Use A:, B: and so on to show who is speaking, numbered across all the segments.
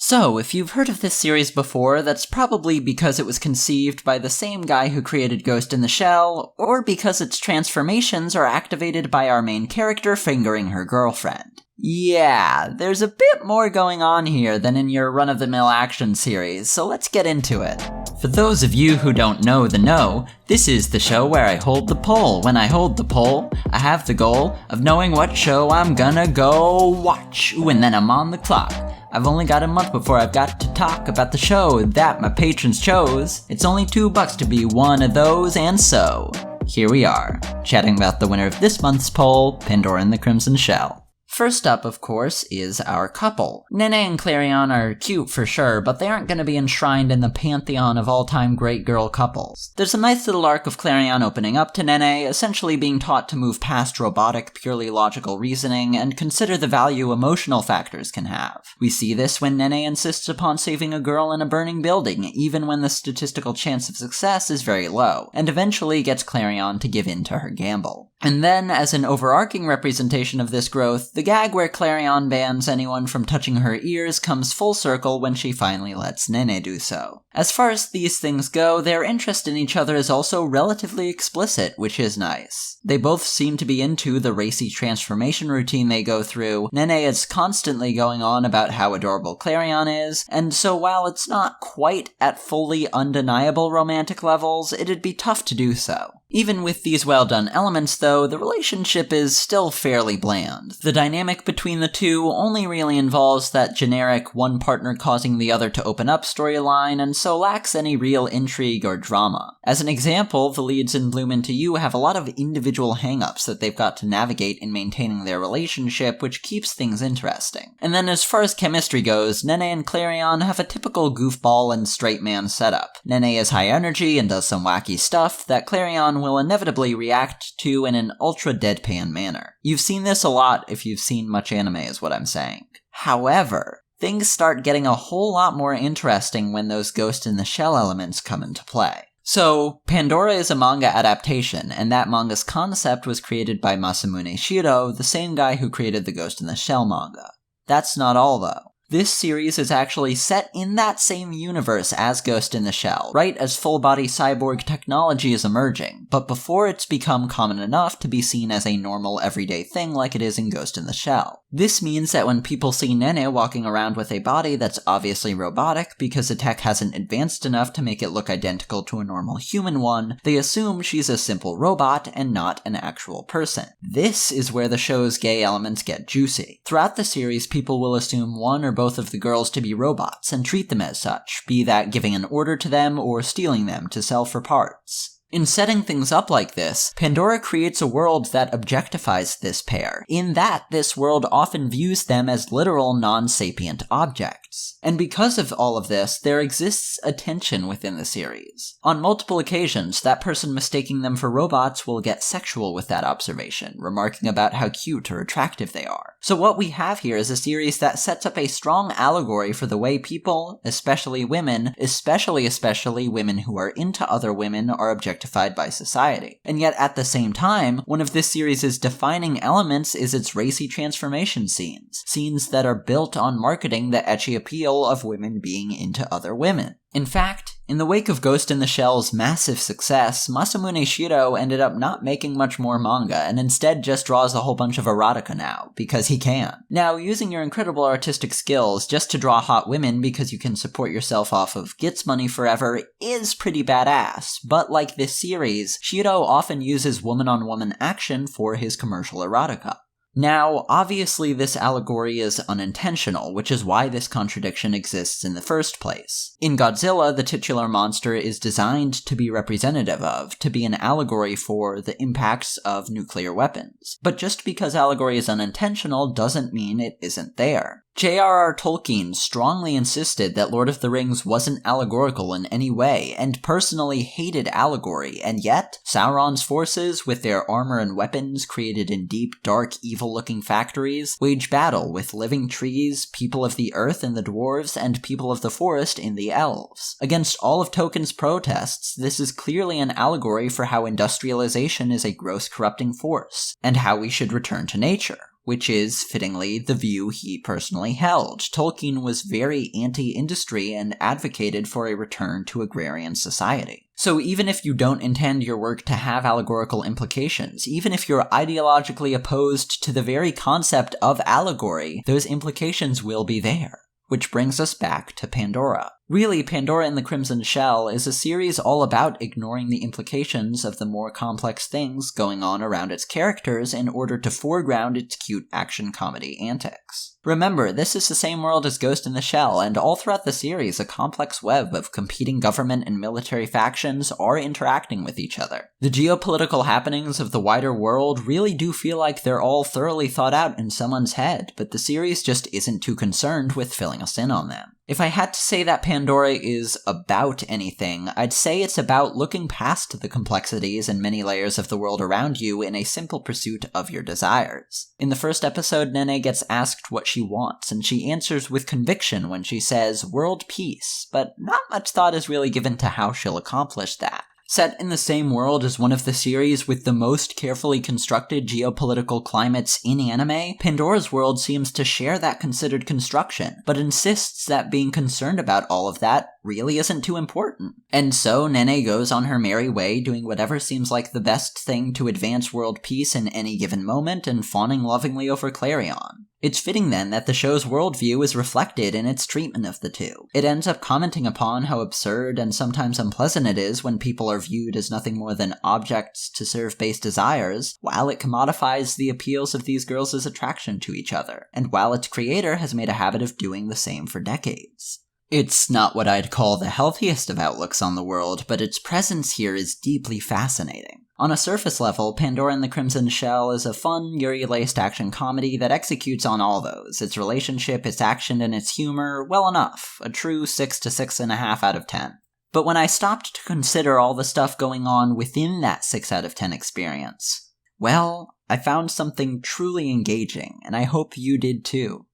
A: So, if you've heard of this series before, that's probably because it was conceived by the same guy who created Ghost in the Shell, or because its transformations are activated by our main character fingering her girlfriend. Yeah, there's a bit more going on here than in your run-of-the-mill action series, so let's get into it. For those of you who don't know the know, this is the show where I hold the poll. When I hold the poll, I have the goal of knowing what show I'm gonna go watch. Ooh, and then I'm on the clock. I've only got a month before I've got to talk about the show that my patrons chose. It's only $2 to be one of those, and so, here we are, chatting about the winner of this month's poll, Pandora and the Crimson Shell. First up, of course, is our couple. Nene and Clarion are cute for sure, but they aren't going to be enshrined in the pantheon of all-time great girl couples. There's a nice little arc of Clarion opening up to Nene, essentially being taught to move past robotic, purely logical reasoning and consider the value emotional factors can have. We see this when Nene insists upon saving a girl in a burning building, even when the statistical chance of success is very low, and eventually gets Clarion to give in to her gamble. And then, as an overarching representation of this growth, the gag where Clarion bans anyone from touching her ears comes full circle when she finally lets Nene do so. As far as these things go, their interest in each other is also relatively explicit, which is nice. They both seem to be into the racy transformation routine they go through. Nene is constantly going on about how adorable Clarion is, and so while it's not quite at fully undeniable romantic levels, it'd be tough to do so. Even with these well-done elements, though, the relationship is still fairly bland. The dynamic between the two only really involves that generic one partner causing the other to open up storyline, and so lacks any real intrigue or drama. As an example, the leads in Bloom Into You have a lot of individual hang-ups that they've got to navigate in maintaining their relationship, which keeps things interesting. And then as far as chemistry goes, Nene and Clarion have a typical goofball and straight man setup. Nene is high energy and does some wacky stuff that Clarion will inevitably react to in an ultra-deadpan manner. You've seen this a lot if you've seen much anime is what I'm saying. However, things start getting a whole lot more interesting when those Ghost in the Shell elements come into play. So, Pandora is a manga adaptation, and that manga's concept was created by Masamune Shirow, the same guy who created the Ghost in the Shell manga. That's not all, though. This series is actually set in that same universe as Ghost in the Shell, right as full-body cyborg technology is emerging, but before it's become common enough to be seen as a normal everyday thing like it is in Ghost in the Shell. This means that when people see Nene walking around with a body that's obviously robotic because the tech hasn't advanced enough to make it look identical to a normal human one, they assume she's a simple robot and not an actual person. This is where the show's gay elements get juicy. Throughout the series, people will assume one or both of the girls to be robots and treat them as such, be that giving an order to them or stealing them to sell for parts. In setting things up like this, Pandora creates a world that objectifies this pair, in that this world often views them as literal non-sapient objects. And because of all of this, there exists a tension within the series. On multiple occasions, that person mistaking them for robots will get sexual with that observation, remarking about how cute or attractive they are. So what we have here is a series that sets up a strong allegory for the way people, especially women, especially women who are into other women, are objectified by society. And yet at the same time, one of this series' defining elements is its racy transformation scenes that are built on marketing the ecchi appeal of women being into other women. In fact, in the wake of Ghost in the Shell's massive success, Masamune Shirow ended up not making much more manga and instead just draws a whole bunch of erotica now, because he can. Now, using your incredible artistic skills just to draw hot women because you can support yourself off of Gits money forever is pretty badass, but like this series, Shirow often uses woman-on-woman action for his commercial erotica. Now, obviously this allegory is unintentional, which is why this contradiction exists in the first place. In Godzilla, the titular monster is designed to be representative of, to be an allegory for, the impacts of nuclear weapons. But just because allegory is unintentional doesn't mean it isn't there. J.R.R. Tolkien strongly insisted that Lord of the Rings wasn't allegorical in any way, and personally hated allegory, and yet, Sauron's forces, with their armor and weapons created in deep, dark, evil-looking factories, wage battle with living trees, people of the earth in the dwarves, and people of the forest in the elves. Against all of Tolkien's protests, this is clearly an allegory for how industrialization is a gross corrupting force, and how we should return to nature, which is, fittingly, the view he personally held. Tolkien was very anti-industry and advocated for a return to agrarian society. So even if you don't intend your work to have allegorical implications, even if you're ideologically opposed to the very concept of allegory, those implications will be there. Which brings us back to Pandora. Really, Pandora and the Crimson Shell is a series all about ignoring the implications of the more complex things going on around its characters in order to foreground its cute action comedy antics. Remember, this is the same world as Ghost in the Shell, and all throughout the series, a complex web of competing government and military factions are interacting with each other. The geopolitical happenings of the wider world really do feel like they're all thoroughly thought out in someone's head, but the series just isn't too concerned with filling us in on them. If I had to say that Pandora is about anything, I'd say it's about looking past the complexities and many layers of the world around you in a simple pursuit of your desires. In the first episode, Nene gets asked what she wants, and she answers with conviction when she says, "World peace," but not much thought is really given to how she'll accomplish that. Set in the same world as one of the series with the most carefully constructed geopolitical climates in anime, Pandora's world seems to share that considered construction, but insists that being concerned about all of that really isn't too important. And so Nene goes on her merry way, doing whatever seems like the best thing to advance world peace in any given moment and fawning lovingly over Clarion. It's fitting then that the show's worldview is reflected in its treatment of the two. It ends up commenting upon how absurd and sometimes unpleasant it is when people are viewed as nothing more than objects to serve base desires, while it commodifies the appeals of these girls' attraction to each other, and while its creator has made a habit of doing the same for decades. It's not what I'd call the healthiest of outlooks on the world, but its presence here is deeply fascinating. On a surface level, Pandora and the Crimson Shell is a fun, Yuri-laced action comedy that executes on all those. Its relationship, its action, and its humor, well enough. A true 6 to 6.5 out of 10. But when I stopped to consider all the stuff going on within that 6 out of 10 experience, well, I found something truly engaging, and I hope you did too.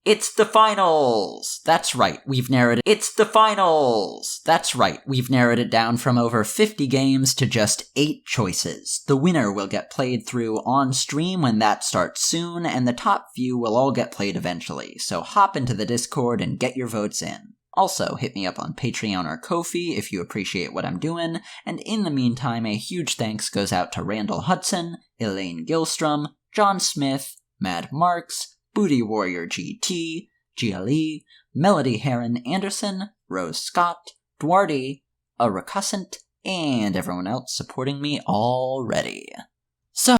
A: It's the finals! That's right, we've narrowed it. It's the finals! That's right, we've narrowed it down from over 50 games to just 8 choices. The winner will get played through on stream when that starts soon, and the top few will all get played eventually, so hop into the Discord and get your votes in. Also, hit me up on Patreon or Ko-fi if you appreciate what I'm doing, and in the meantime, a huge thanks goes out to Randall Hudson, Elaine Gilstrom, John Smith, Mad Marks, Booty Warrior GT, GLE, Melody Heron Anderson, Rose Scott, Duarte, A Recussant, and everyone else supporting me already.